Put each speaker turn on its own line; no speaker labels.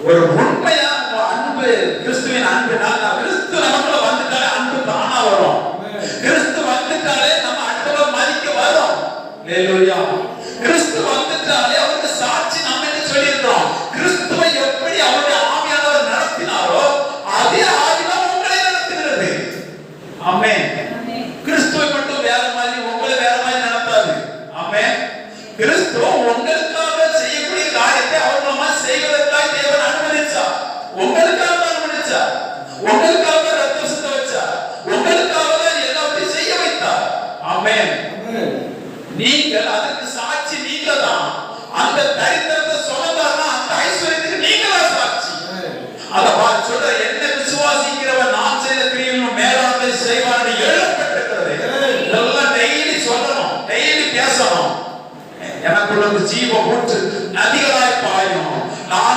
ஒரு உண்மையா அன்பு, கிறிஸ்துவின் அன்புனால கிறிஸ்து நமக்குள்ள வந்துட்டாலே அன்பு தானா வரும். கிறிஸ்து வந்துட்டாலே நம்ம அடுத்தவரை மதிக்க வரும். ஹalleluya. கிறிஸ்து வந்துட்டாலே அவருக்கு சாட்சி நம்ம என்ன சொல்லியிருக்கோம்? கிறிஸ்துவை எப்படி அவருடைய ஆவியானவர் நடத்தினாரோ அதே ஆவிதான் உங்களை நடத்துகிறது. ஆமென். கிறிஸ்துவை மட்டும் வேற மாதிரி உங்களை வேற மாதிரி நடத்தாது. ஆமென். கிறிஸ்து உங்களுக்காக செய்யக்கூடிய காரியத்தை அவர் மூலமா செய்வதற்காக தேவன் அனுமதிச்சார். உங்களுக்காக அனுமதிச்சார். உங்களுக்காக ரத்தம் சிந்த வச்சார். உங்களுக்காக எல்லாத்தையும் செய்ய வைத்தார். ஆமென். நீங்கள் அதற்கு சாட்சி. நீங்க தான் அந்த தரித்திரத்தை சொன்னதானா அந்த ஐஸ்வரியத்துக்கு நீங்க தான் சாட்சி. அத பார்த்து சொல்ற, என்ன விசுவாசிக்கிறவன் நான் செய்த கிரியைகளிலும் மேலானதை செய்வான் என்று எழுதப்பட்டிருக்கிறது. இதெல்லாம் டெய்லி சொல்லணும், டெய்லி பேசணும். எனக்குள்ள ஜீவ ஊற்று நதிகளாய் பாயும். நான்